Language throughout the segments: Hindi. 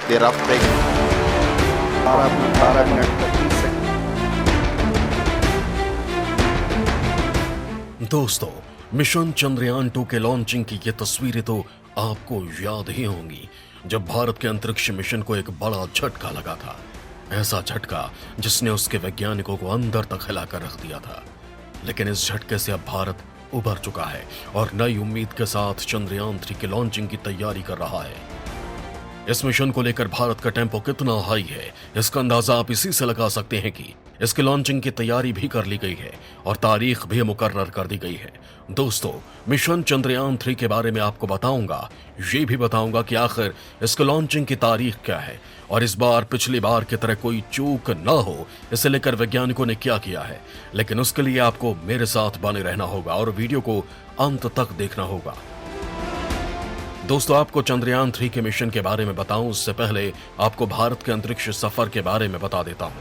the rough break. 12 minute 30 second. दोस्तों, मिशन चंद्रयान 2 के लॉन्चिंग की ये तस्वीरें तो आपको याद ही होंगी, जब भारत के अंतरिक्ष मिशन को एक बड़ा झटका लगा था। ऐसा झटका जिसने उसके वैज्ञानिकों को अंदर तक हिलाकर रख दिया था। लेकिन इस झटके से अब भारत उभर चुका है और नई उम्मीद के साथ चंद्रयान 3 की लॉन्चिंग की तैयारी कर रहा है। इस मिशन को लेकर भारत का टेम्पो कितना हाई है, इसका अंदाजा आप इसी से लगा सकते हैं कि इसकी लॉन्चिंग की तैयारी भी कर ली गई है और तारीख भी मुकर्रर कर दी गई है। दोस्तों, मिशन चंद्रयान 3 के बारे में आपको बताऊंगा, ये भी बताऊंगा कि आखिर इसकी लॉन्चिंग की तारीख क्या है और इस बार पिछली बार की तरह कोई चूक न हो, इसे लेकर वैज्ञानिकों ने क्या किया है। लेकिन उसके लिए आपको मेरे साथ बने रहना होगा और वीडियो को अंत तक देखना होगा। दोस्तों, आपको चंद्रयान 3 के मिशन के बारे में बताऊं उससे पहले आपको भारत के अंतरिक्ष सफर के बारे में बता देता हूं।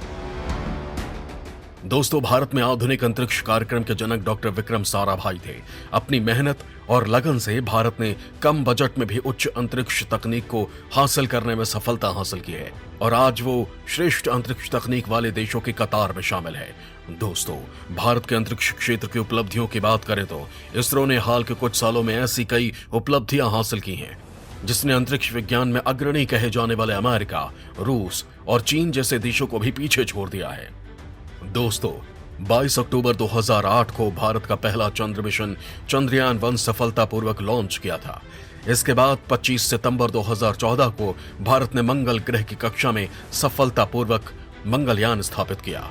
दोस्तों, भारत में आधुनिक अंतरिक्ष कार्यक्रम के जनक डॉक्टर विक्रम साराभाई थे। अपनी मेहनत और लगन से भारत ने कम बजट में भी उच्च अंतरिक्ष तकनीक को हासिल करने में सफलता हासिल की है और आज वो श्रेष्ठ अंतरिक्ष तकनीक वाले देशों की कतार में शामिल है। दोस्तों, भारत के अंतरिक्ष क्षेत्र की उपलब्धियों की बात करें तो इसरो ने हाल के कुछ सालों में ऐसी कई उपलब्धियां हासिल की हैं जिसने अंतरिक्ष विज्ञान में अग्रणी कहे जाने वाले अमेरिका, रूस और चीन जैसे देशों को भी पीछे छोड़ दिया है। दोस्तों, 22 अक्टूबर 2008 को भारत का पहला चंद्र मिशन चंद्रयान 1 सफलतापूर्वक लॉन्च किया था। इसके बाद 25 सितंबर 2014 को भारत ने मंगल ग्रह की कक्षा में सफलतापूर्वक मंगलयान स्थापित किया।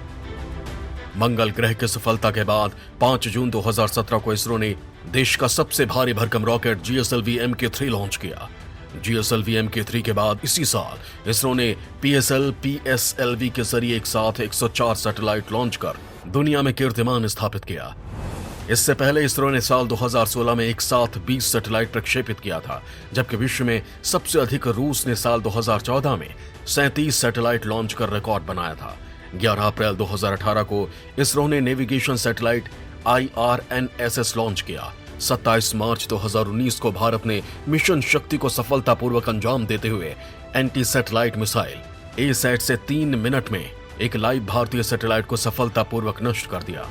मंगल ग्रह की सफलता के बाद 5 जून 2017 को इसरो ने देश का सबसे भारी भरकम रॉकेट GSLV Mk3 लॉन्च किया। GSLV Mk3 के बाद इसी साल इसरो ने PSLV के जरिए एक साथ 104 सैटेलाइट लॉन्च कर दुनिया में कीर्तिमान स्थापित किया। इससे पहले इसरो ने साल 2016 में एक साथ 20 सैटेलाइट प्रक्षेपित किया था, जबकि विश्व में सबसे अधिक रूस ने साल 2014 में 37 सैटेलाइट लॉन्च कर रिकॉर्ड बनाया था। 11 अप्रैल 2018 को इसरो ने नेविगेशन सैटेलाइट IRNSS लॉन्च किया। 27 मार्च 2019 को भारत ने मिशन शक्ति को सफलतापूर्वक अंजाम देते हुए एंटी सैटेलाइट मिसाइल ASAT से 3 मिनट में एक लाइव भारतीय सैटेलाइट को सफलतापूर्वक नष्ट कर दिया।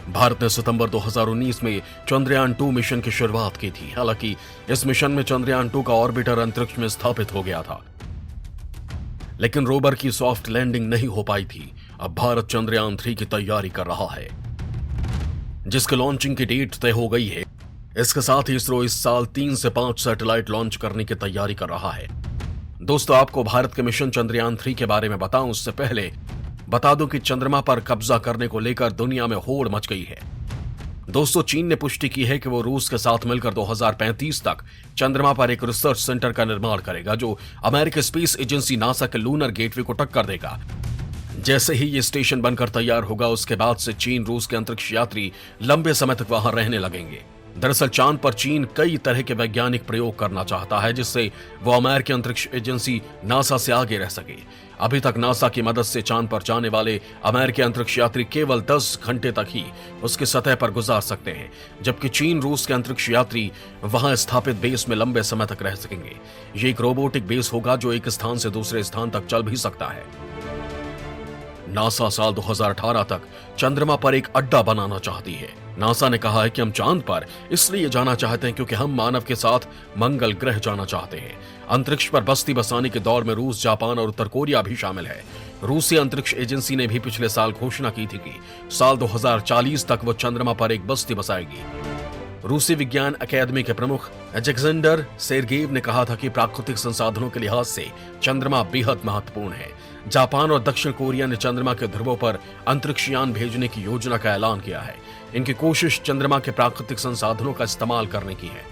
भारत ने सितंबर 2019 में चंद्रयान 2 मिशन की शुरुआत की थी। हालांकि इस मिशन में चंद्रयान 2 का ऑर्बिटर अंतरिक्ष में स्थापित हो गया था, लेकिन रोवर की सॉफ्ट लैंडिंग नहीं हो पाई थी। अब भारत चंद्रयान 3 की तैयारी कर रहा है, जिसके लॉन्चिंग की डेट तय हो गई है। इसके साथ ही इसरो इस साल 3 से 5 सैटेलाइट लॉन्च करने की तैयारी कर रहा है। दोस्तों, आपको भारत के मिशन चंद्रयान 3 के बारे में बताऊं उससे पहले बता दूं कि चंद्रमा पर कब्जा करने को लेकर दुनिया में होड़ मच गई है। दोस्तों, चीन ने पुष्टि की है कि वो रूस के साथ मिलकर 2035 तक चंद्रमा पर एक रिसर्च सेंटर का निर्माण करेगा, जो अमेरिकी स्पेस एजेंसी नासा के लूनर गेटवे को टक्कर देगा। जैसे ही ये स्टेशन बनकर तैयार होगा, उसके बाद से चीन रूस के अंतरिक्ष यात्री लंबे समय तक वहां रहने लगेंगे। दरअसल चांद पर चीन कई तरह के वैज्ञानिक प्रयोग करना चाहता है, जिससे वो अमेरिकी अंतरिक्ष एजेंसी नासा से आगे रह सके। अभी तक नासा की मदद से चांद पर जाने वाले अमेरिकी अंतरिक्ष यात्री केवल 10 घंटे तक ही उसकी सतह पर गुजार सकते हैं, जबकि चीन रूस के अंतरिक्ष यात्री वहां स्थापित बेस में लंबे समय तक रह सकेंगे। ये एक रोबोटिक बेस होगा जो एक स्थान से दूसरे स्थान तक चल भी सकता है। नासा साल 2018 तक चंद्रमा पर एक अड्डा बनाना चाहती है। नासा ने कहा है कि हम चांद पर इसलिए जाना चाहते हैं क्योंकि हम मानव के साथ मंगल ग्रह जाना चाहते हैं। अंतरिक्ष पर बस्ती बसाने के दौर में रूस, जापान और उत्तर कोरिया भी शामिल है। रूसी अंतरिक्ष एजेंसी ने भी पिछले साल घोषणा की थी कि साल 2040 तक वो चंद्रमा पर एक बस्ती बसाएगी। रूसी विज्ञान अकादमी के प्रमुख एलेक्जेंडर सेर्गेव ने कहा था कि प्राकृतिक संसाधनों के लिहाज से चंद्रमा बेहद महत्वपूर्ण है। जापान और दक्षिण कोरिया ने चंद्रमा के ध्रुवों पर अंतरिक्ष यान भेजने की योजना का ऐलान किया है। इनकी कोशिश चंद्रमा के प्राकृतिक संसाधनों का इस्तेमाल करने की है।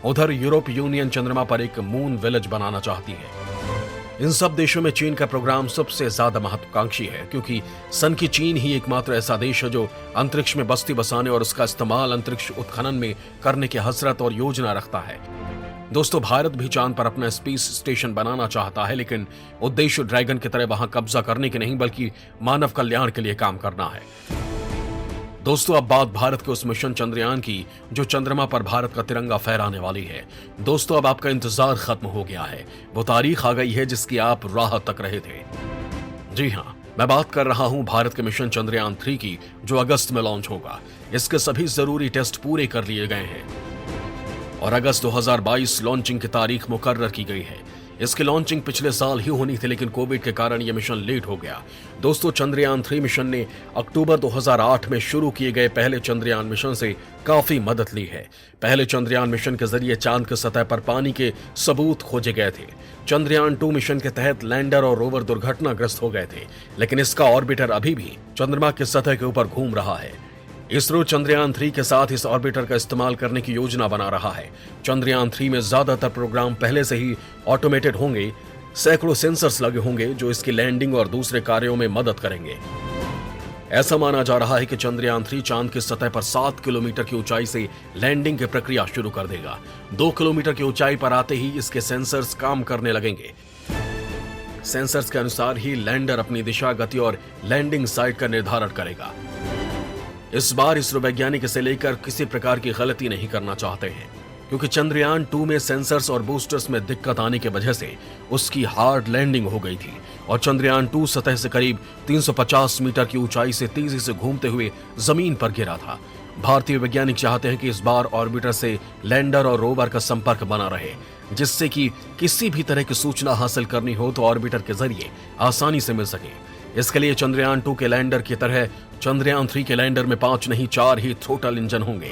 उधर यूरोप यूनियन चंद्रमा पर एक मून विलेज बनाना चाहती है। इन सब देशों में चीन का प्रोग्राम सबसे ज्यादा महत्वाकांक्षी है, क्योंकि सन की चीन ही एकमात्र ऐसा देश है जो अंतरिक्ष में बस्ती बसाने और उसका इस्तेमाल अंतरिक्ष उत्खनन में करने की हसरत और योजना रखता है। दोस्तों, भारत भी चांद पर अपना स्पेस स्टेशन बनाना चाहता है, लेकिन उद्देश्य ड्रैगन की तरह वहां कब्जा करने के नहीं बल्कि मानव कल्याण के लिए काम करना है। दोस्तों अब बात भारत के उस मिशन चंद्रयान की जो चंद्रमा पर भारत का तिरंगा फहराने वाली है। दोस्तों अब आपका इंतजार खत्म हो गया है, वो तारीख आ गई है जिसकी आप राह तक रहे थे। जी हाँ, मैं बात कर रहा हूं भारत के मिशन चंद्रयान 3 की जो अगस्त में लॉन्च होगा। इसके सभी जरूरी टेस्ट पूरे कर लिए गए हैं और अगस्त 2022 लॉन्चिंग की तारीख मुकर्रर की गई है। इसकी लॉन्चिंग पिछले साल ही होनी थी, लेकिन कोविड के कारण यह मिशन लेट हो गया। दोस्तों चंद्रयान 3 मिशन ने अक्टूबर 2008 में शुरू किए गए पहले चंद्रयान मिशन से काफी मदद ली है। पहले चंद्रयान मिशन के जरिए चांद की सतह पर पानी के सबूत खोजे गए थे। चंद्रयान 2 मिशन के तहत लैंडर और रोवर दुर्घटनाग्रस्त हो गए थे, लेकिन इसका ऑर्बिटर अभी भी चंद्रमा की सतह के ऊपर घूम रहा है। इसरो चंद्रयान 3 के साथ इस ऑर्बिटर का इस्तेमाल करने की योजना बना रहा है। चंद्रयान 3 में ज्यादातर प्रोग्राम पहले से ही ऑटोमेटेड होंगे। सैकड़ों सेंसर्स लगे होंगे जो इसकी लैंडिंग और दूसरे कार्यों में मदद करेंगे। ऐसा माना जा रहा है कि चंद्रयान 3 चांद की सतह पर 7 किलोमीटर की ऊंचाई से लैंडिंग की प्रक्रिया शुरू कर देगा। 2 किलोमीटर की ऊंचाई पर आते ही इसके सेंसर्स काम करने लगेंगे। सेंसर्स के अनुसार ही लैंडर अपनी दिशा, गति और लैंडिंग साइट का निर्धारण करेगा। इस बार इसरो वैज्ञानिक इसे लेकर किसी प्रकार की गलती नहीं करना चाहते हैं, क्योंकि चंद्रयान 2 में सेंसर्स और बूस्टर्स में दिक्कत आने की वजह से उसकी हार्ड लैंडिंग हो गई थी और चंद्रयान 2 सतह से करीब 350 मीटर की ऊंचाई से तेजी से घूमते हुए जमीन पर गिरा था। भारतीय वैज्ञानिक चाहते हैं कि इस बार ऑर्बिटर से लैंडर और रोवर का संपर्क बना रहे, जिससे कि किसी भी तरह की सूचना हासिल करनी हो तो ऑर्बिटर के जरिए आसानी से मिल सके। इसके लिए चंद्रयान 2 के लैंडर की तरह चंद्रयान 3 के लैंडर में 5 नहीं 4 ही थ्रोटल इंजन होंगे।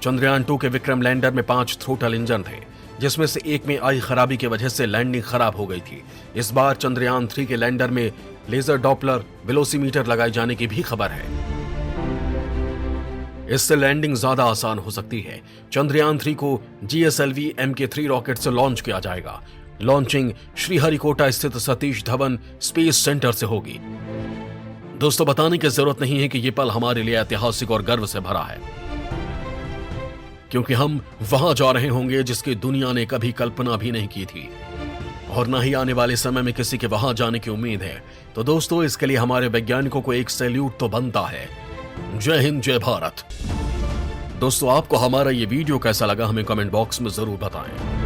चंद्रयान 2 के विक्रम लैंडर में 5 थ्रोटल इंजन थे, जिसमें से एक में आई खराबी की वजह से लैंडिंग खराब हो गई थी। इस बार चंद्रयान 3 के लैंडर में लेजर डॉपलर वेलोसीमीटर लगाए जाने की भी खबर है। इससे लैंडिंग ज्यादा आसान हो सकती है। चंद्रयान 3 को GSLV Mk3 रॉकेट से लॉन्च किया जाएगा। लॉन्चिंग श्रीहरिकोटा स्थित सतीश धवन स्पेस सेंटर से होगी। दोस्तों बताने की जरूरत नहीं है कि यह पल हमारे लिए ऐतिहासिक और गर्व से भरा है, क्योंकि हम वहां जा रहे होंगे जिसकी दुनिया ने कभी कल्पना भी नहीं की थी और न ही आने वाले समय में किसी के वहां जाने की उम्मीद है। तो दोस्तों इसके लिए हमारे वैज्ञानिकों को एक सैल्यूट तो बनता है। जय हिंद, जय भारत। दोस्तों आपको हमारा ये वीडियो कैसा लगा हमें कमेंट बॉक्स में जरूर बताएं।